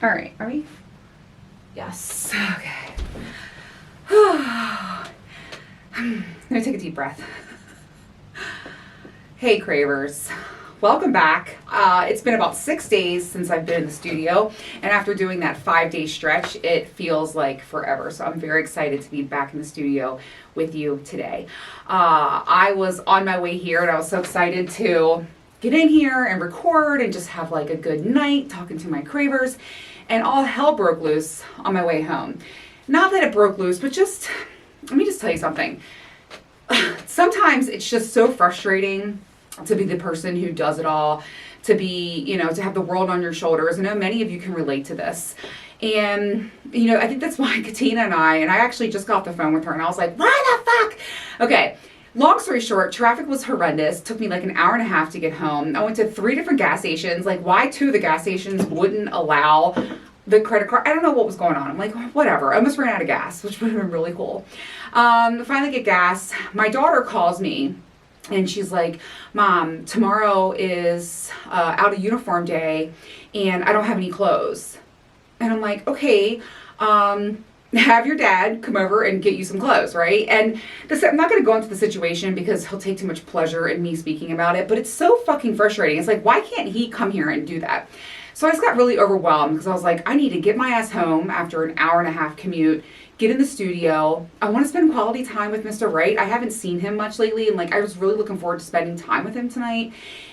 All right, are we? Yes. Okay. I'm gonna take a deep breath. Hey, cravers. Welcome back. It's been about 6 days since I've been in the studio, and after doing that 5-day stretch, it feels like forever. So I'm very excited to be back in the studio with you today. I was on my way here, and I was so excited to get in here and record and just have like a good night talking to my cravers, and all hell broke loose on my way home. Not that it broke loose, but just, let me just tell you something. Sometimes it's just so frustrating to be the person who does it all, to be, to have the world on your shoulders. I know many of you can relate to this. And, I think that's why Katina and I actually just got off the phone with her and I was like, why the fuck? Okay. Long story short, traffic was horrendous. Took me like an hour and a half to get home. I went to 3 different gas stations. Like, why 2 of the gas stations wouldn't allow the credit card? I don't know what was going on. I'm like, whatever. I almost ran out of gas, which would have been really cool. Finally get gas. My daughter calls me and she's like, Mom, tomorrow is out of uniform day and I don't have any clothes. And I'm like, okay, have your dad come over and get you some clothes, right? And I'm not going to go into the situation because he'll take too much pleasure in me speaking about it, but it's so fucking frustrating. It's like, why can't he come here and do that? So I just got really overwhelmed because I was like, I need to get my ass home after an hour and a half commute, get in the studio. I want to spend quality time with Mr. Wright. I haven't seen him much lately, and like I was really looking forward to spending time with him tonight.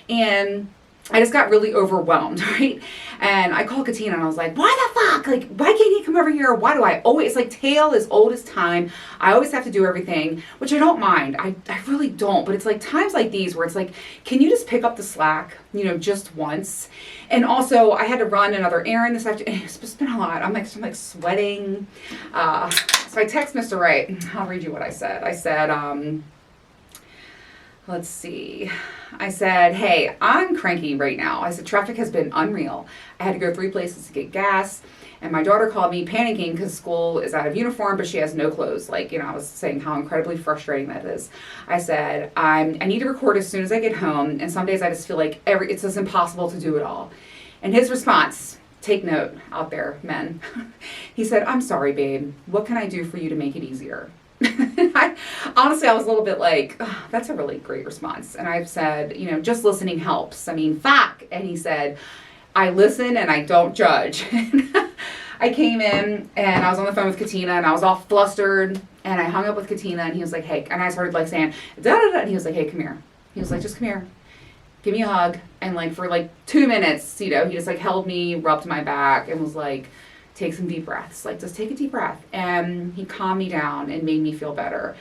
And I just got really overwhelmed, right? And I called Katina and I was like, why the fuck? Like, why can't he come over here? Why do I always, like, tale as old as time. I always have to do everything, which I don't mind. I really don't. But it's like times like these where it's like, can you just pick up the slack, just once? And also, I had to run another errand this afternoon. It's just been a lot. I'm like sweating. So I text Mr. Wright. I'll read you what I said. I said, let's see. I said, hey, I'm cranky right now. I said, traffic has been unreal. I had to go 3 places to get gas. And my daughter called me panicking because school is out of uniform, but she has no clothes. Like, I was saying how incredibly frustrating that is. I said, I need to record as soon as I get home. And some days I just feel like it's just impossible to do it all. And his response, take note out there, men. He said, I'm sorry, babe. What can I do for you to make it easier? Honestly, I was a little bit like, oh, that's a really great response. And I've said, just listening helps. I mean, fuck. And he said, I listen and I don't judge. I came in and I was on the phone with Katina and I was all flustered and I hung up with Katina and he was like, hey, and I started like saying, da da da. And he was like, hey, come here. He was like, just come here. Give me a hug. And like for like 2 minutes, he just like held me, rubbed my back and was like, take some deep breaths. Like, just take a deep breath. And he calmed me down and made me feel better.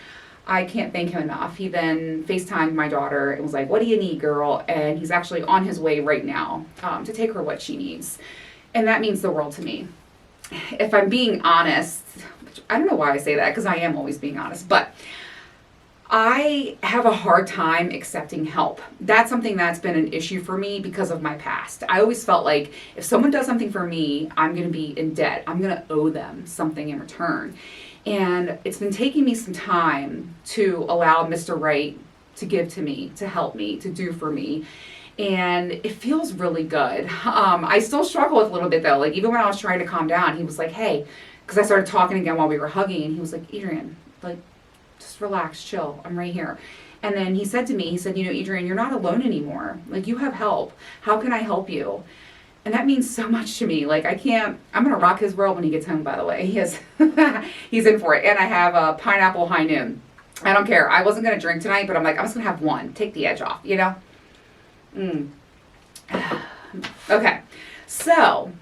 I can't thank him enough. He then FaceTimed my daughter and was like, what do you need, girl? And he's actually on his way right now to take her what she needs. And that means the world to me. If I'm being honest, which I don't know why I say that because I am always being honest, but I have a hard time accepting help. That's something that's been an issue for me because of my past. I always felt like if someone does something for me, I'm going to be in debt. I'm going to owe them something in return. And it's been taking me some time to allow Mr. Wright to give to me, to help me, to do for me. And it feels really good. I still struggle with a little bit though. Like even when I was trying to calm down, he was like, hey, because I started talking again while we were hugging and he was like, Adrian, like, just relax, chill. I'm right here. And then he said to me, Adrian, you're not alone anymore. Like you have help. How can I help you? And that means so much to me. Like I'm going to rock his world when he gets home, by the way. He's in for it. And I have a pineapple high noon. I don't care. I wasn't going to drink tonight, but I'm like, I'm just going to have one. Take the edge off, Okay. So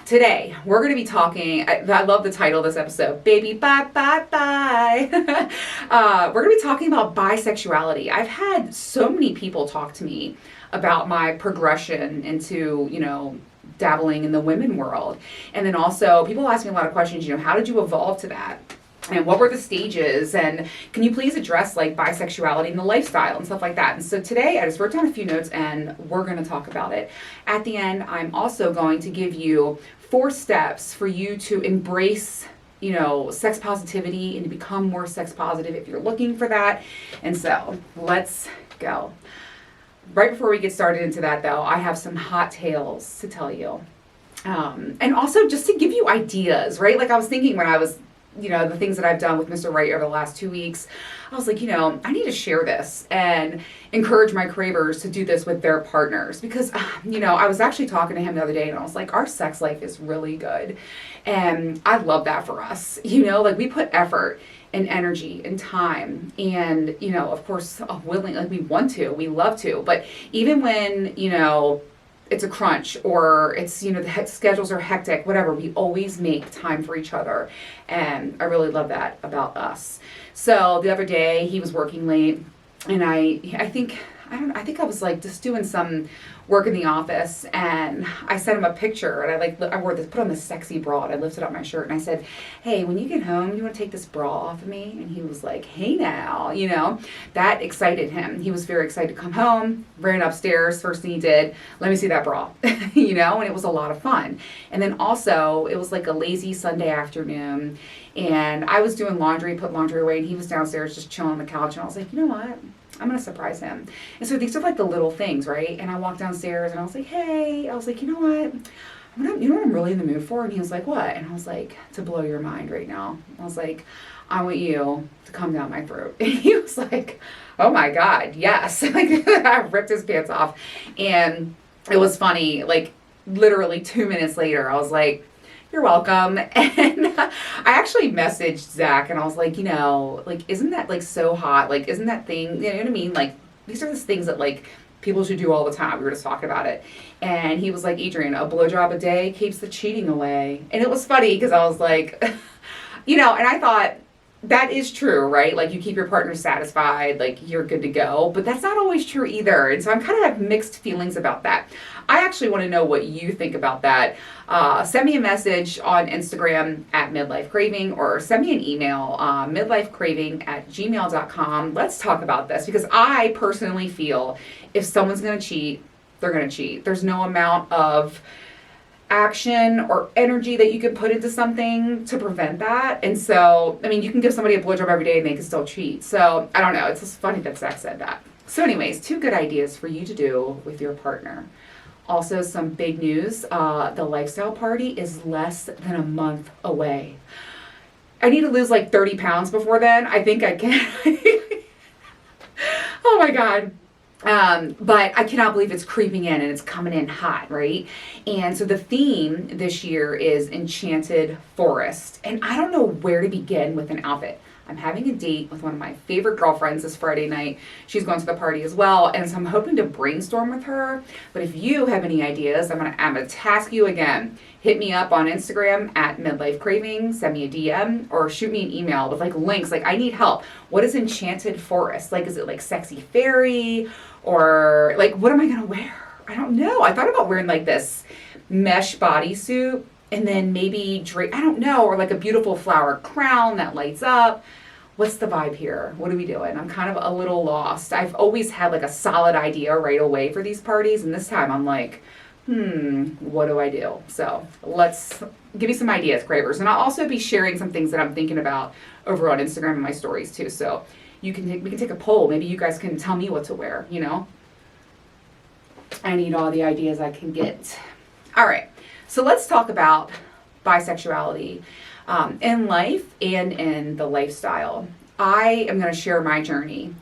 today, we're going to be talking, I love the title of this episode, Baby Bye Bye Bye. We're going to be talking about bisexuality. I've had so many people talk to me about my progression into, dabbling in the women world. And then also, people ask me a lot of questions, how did you evolve to that? And what were the stages? And can you please address like bisexuality and the lifestyle and stuff like that? And so today I just wrote down a few notes and we're going to talk about it. At the end, I'm also going to give you 4 steps for you to embrace, sex positivity and to become more sex positive if you're looking for that. And so let's go. Right before we get started into that though, I have some hot tales to tell you. And also just to give you ideas, right? Like I was thinking when I was, the things that I've done with Mr. Right over the last 2 weeks, I was like, I need to share this and encourage my cravers to do this with their partners because, I was actually talking to him the other day and I was like, our sex life is really good. And I love that for us, like we put effort and energy and time and, of course, willing, like we want to, we love to, but even when, it's a crunch or it's, the schedules are hectic, whatever, we always make time for each other. And I really love that about us. So the other day he was working late and I think I was like just doing some work in the office and I sent him a picture and I put on this sexy bra and I lifted up my shirt and I said, hey, when you get home, you want to take this bra off of me? And he was like, hey now, that excited him. He was very excited to come home, ran upstairs. First thing he did, let me see that bra, and it was a lot of fun. And then also it was like a lazy Sunday afternoon and I was doing laundry, put laundry away and he was downstairs just chilling on the couch and I was like, you know what? I'm going to surprise him. And so these are like the little things, right? And I walked downstairs and I was like, hey, I was like, you know what? You know what I'm really in the mood for? And he was like, what? And I was like, to blow your mind right now. I was like, I want you to come down my throat. And he was like, oh my God, yes. Like I ripped his pants off. And it was funny. Like literally 2 minutes later, I was like, you're welcome. And I actually messaged Zach and I was like, like, isn't that like so hot? Like, isn't that thing, you know what I mean? Like, these are the things that like people should do all the time. We were just talking about it. And he was like, Adrian, a blowjob a day keeps the cheating away. And it was funny because I was like, and I thought, that is true, right? Like you keep your partner satisfied, like you're good to go, but that's not always true either. And so I'm kind of have mixed feelings about that. I actually want to know what you think about that. Send me a message on Instagram at midlifecraving or send me an email, midlifecraving@gmail.com. Let's talk about this because I personally feel if someone's going to cheat, they're going to cheat. There's no amount of action or energy that you can put into something to prevent that. And so, I mean, you can give somebody a blowjob every day and they can still cheat. So, I don't know. It's just funny that Zach said that. So anyways, 2 good ideas for you to do with your partner. Also, some big news. The lifestyle party is less than a month away. I need to lose like 30 pounds before then. I think I can. Oh my God. But I cannot believe it's creeping in and it's coming in hot, right? And so the theme this year is Enchanted Forest. And I don't know where to begin with an outfit. I'm having a date with one of my favorite girlfriends this Friday night. She's going to the party as well. And so I'm hoping to brainstorm with her. But if you have any ideas, I'm gonna task you again. Hit me up on Instagram at midlifecraving, send me a DM, or shoot me an email with like links. Like I need help. What is Enchanted Forest? Like, is it like sexy fairy? Or like, what am I gonna wear? I don't know. I thought about wearing like this mesh bodysuit and then maybe drape, I don't know, or like a beautiful flower crown that lights up. What's the vibe here? What are we doing? I'm kind of a little lost. I've always had like a solid idea right away for these parties. And this time I'm like, what do I do? So let's give me some ideas, cravers. And I'll also be sharing some things that I'm thinking about over on Instagram and my stories too. So we can take a poll. Maybe you guys can tell me what to wear, I need all the ideas I can get. All right. So let's talk about bisexuality in life and in the lifestyle. I am going to share my journey.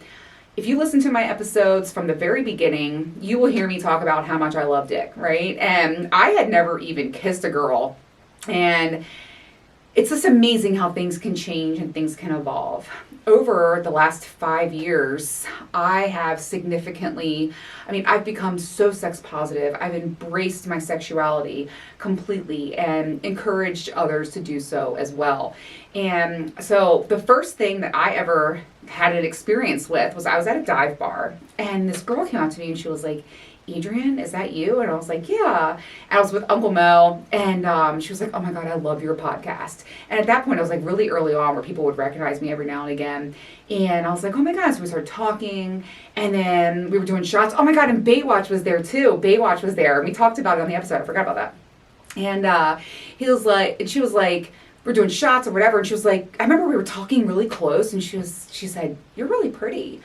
If you listen to my episodes from the very beginning, you will hear me talk about how much I love dick, right? And I had never even kissed a girl. And it's just amazing how things can change and things can evolve. Over the last 5 years, I have I've become so sex positive. I've embraced my sexuality completely and encouraged others to do so as well. And so the first thing that I ever had an experience with was I was at a dive bar and this girl came up to me and she was like, Adrian, is that you? And I was like, yeah. And I was with Uncle Mo, and she was like, oh my God, I love your podcast. And at that point, I was like really early on where people would recognize me every now and again. And I was like, oh my God. So we started talking, and then we were doing shots. Oh my God, and Baywatch was there too. Baywatch was there. And we talked about it on the episode. I forgot about that. And she was like, we're doing shots or whatever. And she was like, I remember we were talking really close, and she said, you're really pretty.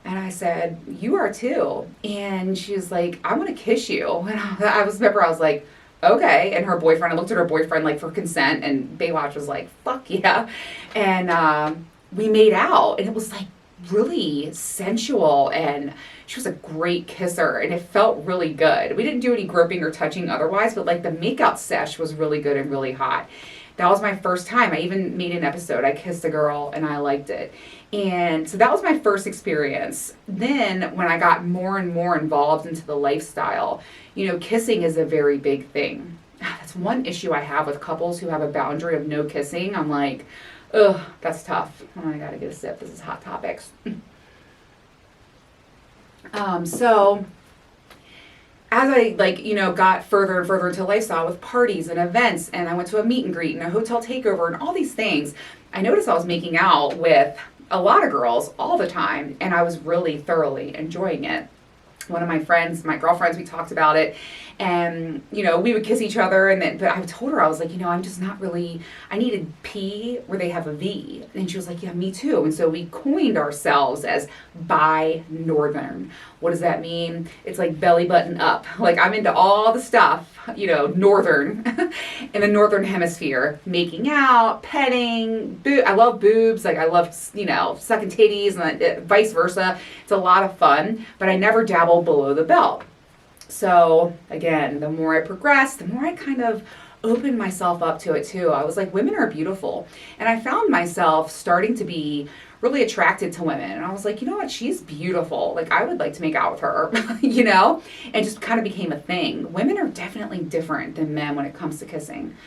And I said, you are too. And she was like, I want to kiss you. And I was like, okay. And her boyfriend, I looked at her boyfriend like for consent, and Baywatch was like, fuck yeah. And we made out, and it was like really sensual, and she was a great kisser, and it felt really good. We didn't do any groping or touching otherwise, but like the makeout sesh was really good and really hot. That was my first time. I even made an episode. I kissed a girl and I liked it. And so that was my first experience. Then when I got more and more involved into the lifestyle, kissing is a very big thing. That's one issue I have with couples who have a boundary of no kissing. I'm like, ugh, that's tough. Oh, I gotta get a sip. This is Hot Topics. So as I got further and further into lifestyle with parties and events, and I went to a meet and greet and a hotel takeover and all these things, I noticed I was making out with a lot of girls all the time, and I was really thoroughly enjoying it. One of my friends, my girlfriends, we talked about it, and we would kiss each other, but I told her, I was like, I'm just not really, I needed P where they have a V, and she was like, yeah, me too. And so we coined ourselves as bi-northern. What does that mean? It's like belly button up. Like, I'm into all the stuff, northern, in the northern hemisphere, making out, petting, I love boobs, like I love, sucking titties, and vice versa. It's a lot of fun, but I never dabble below the belt. So again, the more I progressed, the more I kind of opened myself up to it too. I was like, women are beautiful. And I found myself starting to be really attracted to women. And I was like, you know what? She's beautiful. Like, I would like to make out with her, and just kind of became a thing. Women are definitely different than men when it comes to kissing.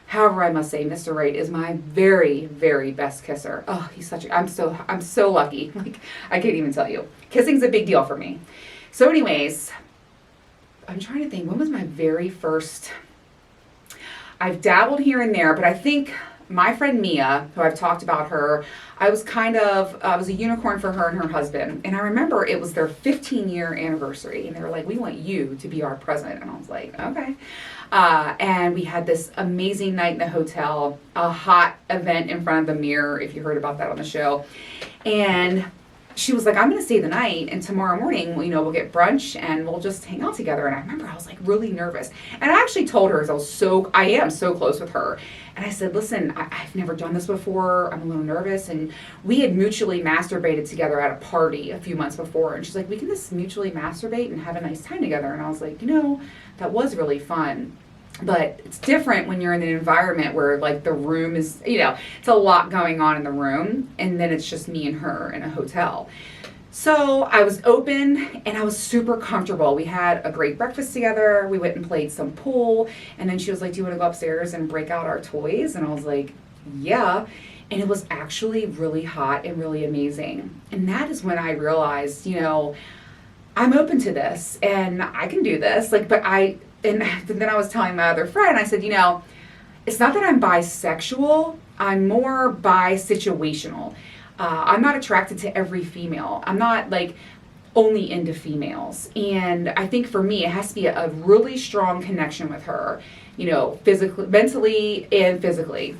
However, I must say, Mr. Wright is my very, very best kisser. Oh, he's I'm so lucky. Like, I can't even tell you. Kissing's a big deal for me. So anyways, I'm trying to think, when was my very first? I've dabbled here and there, but I think my friend Mia, who I've talked about her, I was a unicorn for her and her husband. And I remember it was their 15-year anniversary. And they were like, we want you to be our present. And I was like, okay. And we had this amazing night in the hotel, a hot event in front of the mirror, if you heard about that on the show. And she was like, I'm going to stay the night, and tomorrow morning, we'll get brunch and we'll just hang out together. And I remember I was like really nervous. And I actually told her, I am so close with her. And I said, listen, I've never done this before. I'm a little nervous. And we had mutually masturbated together at a party a few months before. And she's like, we can just mutually masturbate and have a nice time together. And I was like, that was really fun. But it's different when you're in an environment where like the room is, it's a lot going on in the room, and then it's just me and her in a hotel. So I was open and I was super comfortable. We had a great breakfast together. We went and played some pool, and then she was like, do you want to go upstairs and break out our toys? And I was like, yeah. And it was actually really hot and really amazing. And that is when I realized, I'm open to this and I can do this. And then I was telling my other friend, I said, it's not that I'm bisexual, I'm more bi-situational. I'm not attracted to every female. I'm not like only into females. And I think for me, it has to be a really strong connection with her, physically, mentally and physically.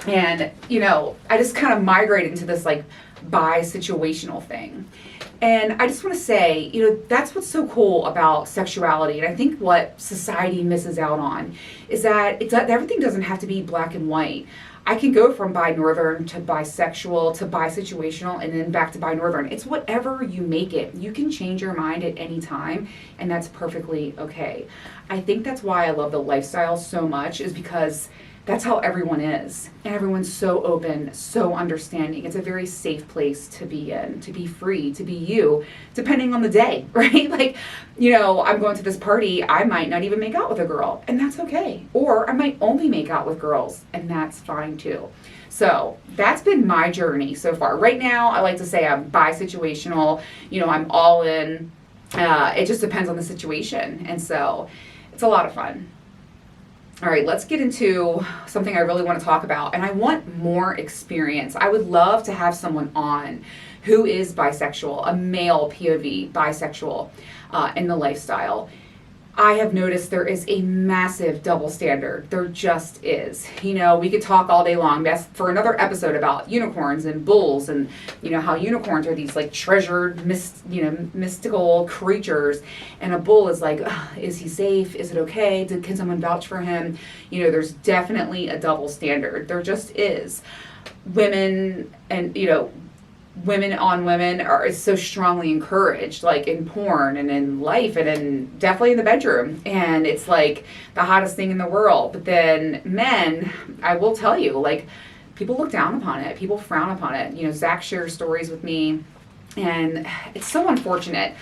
And, I just kind of migrated into this like bi-situational thing. And I just want to say, that's what's so cool about sexuality. And I think what society misses out on is that everything doesn't have to be black and white. I can go from bi-northern to bisexual to bi-situational and then back to bi-northern. It's whatever you make it. You can change your mind at any time, and that's perfectly okay. I think that's why I love the lifestyle so much, is because that's how everyone is. And everyone's so open, so understanding. It's a very safe place to be in, to be free, to be you, depending on the day, right? Like, I'm going to this party, I might not even make out with a girl, and that's okay. Or I might only make out with girls, and that's fine too. So that's been my journey so far. Right now, I like to say I'm bi-situational, I'm all in. It just depends on the situation. And so it's a lot of fun. All right, let's get into something I really want to talk about, and I want more experience. I would love to have someone on who is bisexual, a male POV, bisexual, in the lifestyle. I have noticed there is a massive double standard. There just is. We could talk all day long. That's for another episode about unicorns and bulls and, how unicorns are these like treasured, mystical creatures. And a bull is like, is he safe? Is it okay? Can someone vouch for him? There's definitely a double standard. There just is. Women and, women on women is so strongly encouraged, like in porn and in life and definitely in the bedroom. And it's like the hottest thing in the world. But then men, I will tell you, like people look down upon it. People frown upon it. Zach shares stories with me and it's so unfortunate.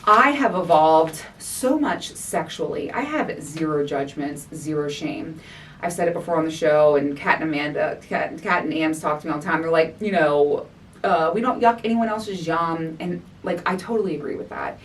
I have evolved so much sexually. I have zero judgments, zero shame. I've said it before on the show, and Kat and Ams talk to me all the time. They're like, we don't yuck anyone else's yum. And like, I totally agree with that.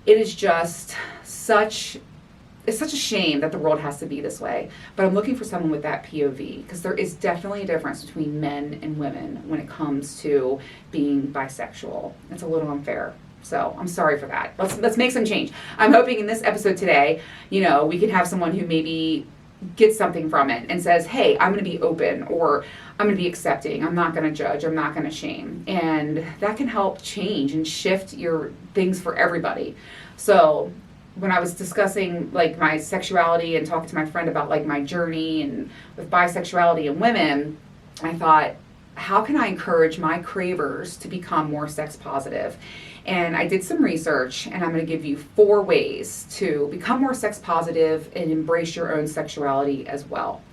It is just it's such a shame that the world has to be this way. But I'm looking for someone with that POV, because there is definitely a difference between men and women when it comes to being bisexual. It's a little unfair. So I'm sorry for that. Let's make some change. I'm hoping in this episode today, we can have someone who maybe gets something from it and says, hey, I'm going to be open, or I'm going to be accepting. I'm not going to judge. I'm not going to shame. And that can help change and shift your things for everybody. So when I was discussing like my sexuality and talking to my friend about like my journey and with bisexuality and women, I thought, how can I encourage my cravers to become more sex positive? And I did some research, and I'm going to give you 4 ways to become more sex positive and embrace your own sexuality as well.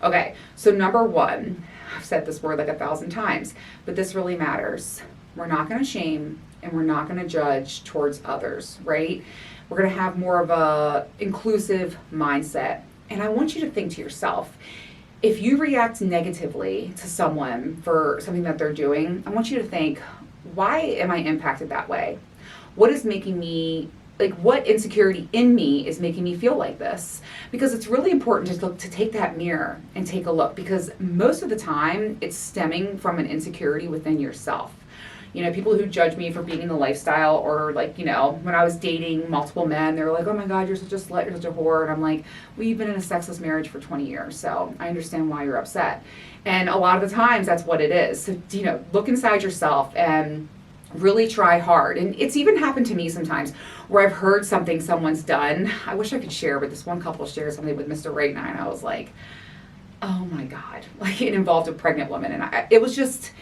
Okay, so number 1, I've said this word like 1,000 times, but this really matters. We're not going to shame and we're not going to judge towards others, right? We're going to have more of a inclusive mindset. And I want you to think to yourself, if you react negatively to someone for something that they're doing, I want you to think, why am I impacted that way? What is making me, what insecurity in me is making me feel like this? Because it's really important to take that mirror and take a look, because most of the time it's stemming from an insecurity within yourself. People who judge me for being in the lifestyle, or when I was dating multiple men, they were like, oh my God, you're such a slut, you're such a whore. And I'm like, we've been in a sexless marriage for 20 years, so I understand why you're upset. And a lot of the times that's what it is. So, look inside yourself and really try hard. And it's even happened to me sometimes where I've heard something someone's done. I wish I could share, but this one couple shared something with Mr. Right and I was like, oh my God. It involved a pregnant woman. And it was just,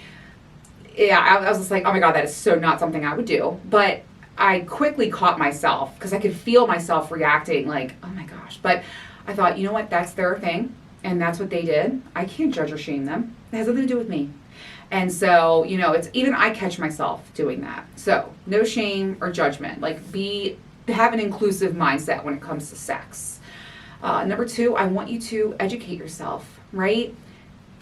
I was just like, oh my God, that is so not something I would do. But I quickly caught myself, because I could feel myself reacting like, oh my gosh. But I thought, you know what, that's their thing. And that's what they did. I can't judge or shame them. It has nothing to do with me. And so, it's even I catch myself doing that. So no shame or judgment. Have an inclusive mindset when it comes to sex. Number 2, I want you to educate yourself, right?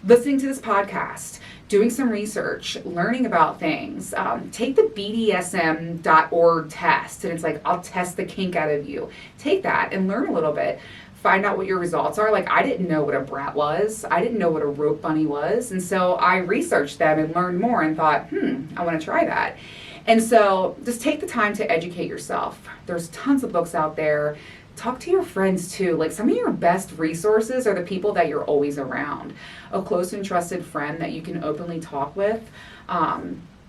Listening to this podcast, doing some research, learning about things. Take the BDSM.org test. And it's like, I'll test the kink out of you. Take that and learn a little bit. Find out what your results are. I didn't know what a brat was. I didn't know what a rope bunny was. And so I researched them and learned more and thought, I want to try that. And so just take the time to educate yourself. There's tons of books out there. Talk to your friends too. Some of your best resources are the people that you're always around. A close and trusted friend that you can openly talk with.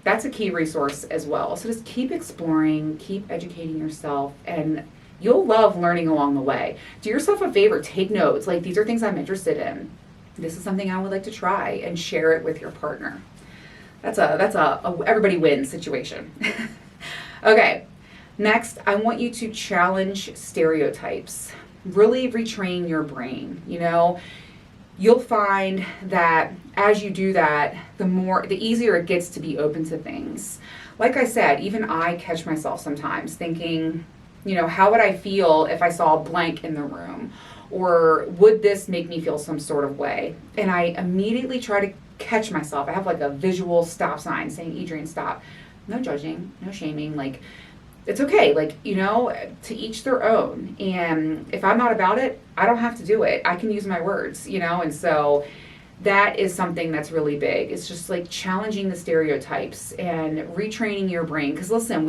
That's a key resource as well. So just keep exploring, keep educating yourself, and you'll love learning along the way. Do yourself a favor, take notes. These are things I'm interested in. This is something I would like to try, and share it with your partner. That's a everybody wins situation. Okay, next, I want you to challenge stereotypes. Really retrain your brain. You'll find that as you do that, the easier it gets to be open to things. Like I said, even I catch myself sometimes thinking, how would I feel if I saw a blank in the room? Or would this make me feel some sort of way? And I immediately try to catch myself. I have a visual stop sign saying, Adrienne, stop. No judging, no shaming. It's okay. To each their own. And if I'm not about it, I don't have to do it. I can use my words, and so that is something that's really big. It's just like challenging the stereotypes and retraining your brain. Because listen,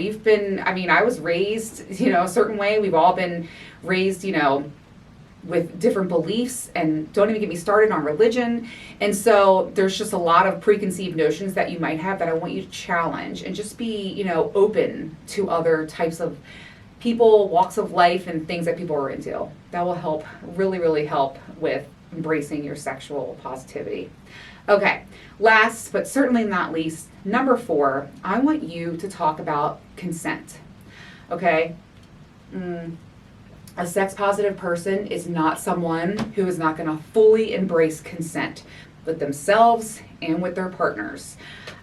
I was raised, a certain way. We've all been raised, with different beliefs, and don't even get me started on religion. And so there's just a lot of preconceived notions that you might have that I want you to challenge and just be, open to other types of people, walks of life, and things that people are into. That will help, really, really help with embracing your sexual positivity. Okay, last but certainly not least, number 4, I want you to talk about consent. Okay? A sex positive person is not someone who is not going to fully embrace consent with themselves and with their partners.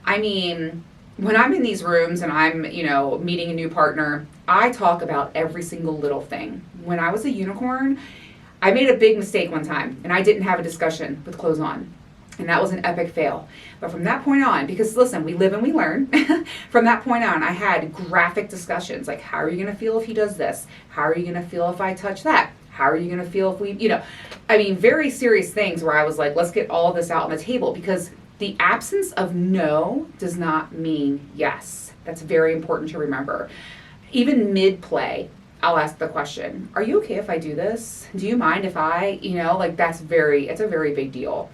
I mean, when I'm in these rooms and I'm, meeting a new partner, I talk about every single little thing. When I was a unicorn, I made a big mistake one time and I didn't have a discussion with clothes on. And that was an epic fail. But from that point on, because listen, we live and we learn. From that point on, I had graphic discussions like, how are you going to feel if he does this? How are you going to feel if I touch that? How are you going to feel if we, very serious things where I was like, let's get all of this out on the table, because the absence of no does not mean yes. That's very important to remember. Even mid-play, I'll ask the question, are you okay if I do this? Do you mind if I, it's a very big deal.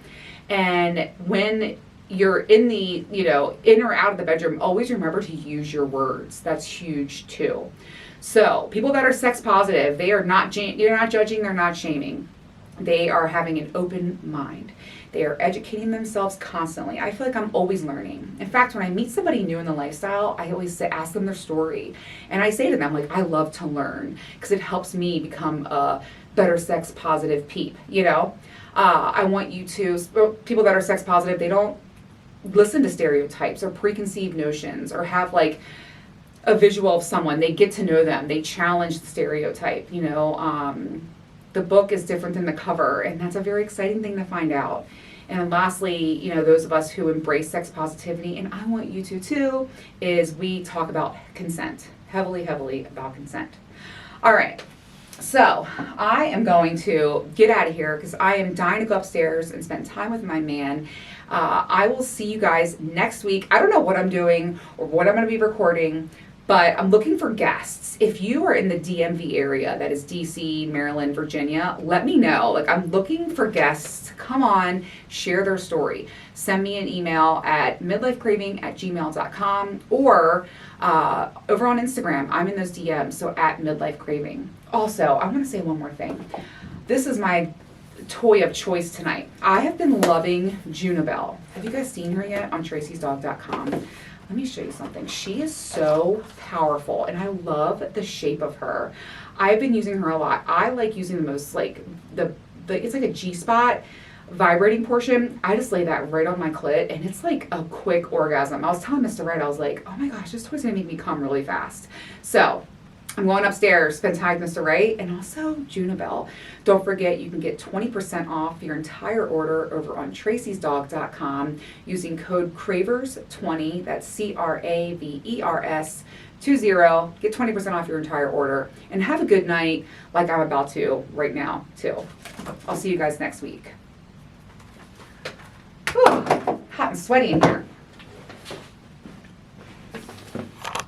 And when you're in the, in or out of the bedroom, always remember to use your words. That's huge too. So people that are sex positive, they're not judging, they're not shaming. They are having an open mind. They are educating themselves constantly. I feel like I'm always learning. In fact, when I meet somebody new in the lifestyle, I always ask them their story. And I say to them, I love to learn because it helps me become a better sex positive peep, I want you to, people that are sex positive, they don't listen to stereotypes or preconceived notions or have a visual of someone. They get to know them. They challenge the stereotype, The book is different than the cover, and that's a very exciting thing to find out. And lastly, those of us who embrace sex positivity, and I want you to too, is we talk about consent, heavily, heavily about consent. All right. So I am going to get out of here because I am dying to go upstairs and spend time with my man. I will see you guys next week. I don't know what I'm doing or what I'm going to be recording, but I'm looking for guests. If you are in the DMV area, that is DC, Maryland, Virginia, let me know. I'm looking for guests to come on, share their story. Send me an email at midlifecraving@gmail.com or over on Instagram. I'm in those DMs, so at midlifecraving. Also, I want to say one more thing. This is my toy of choice tonight. I have been loving Junibel. Have you guys seen her yet on tracysdog.com? Let me show you something. She is so powerful, and I love the shape of her. I've been using her a lot. I like using the most, it's like a G-spot vibrating portion. I just lay that right on my clit, and it's like a quick orgasm. I was telling Mr. Wright, I was like, oh my gosh, this toy's gonna make me come really fast. So I'm going upstairs, spend time with Mr. Wright, and also Junibel. Don't forget, you can get 20% off your entire order over on tracysdog.com using code CRAVERS20, that's CRAVERS20. Get 20% off your entire order, and have a good night like I'm about to right now, too. I'll see you guys next week. Whew, hot and sweaty in here.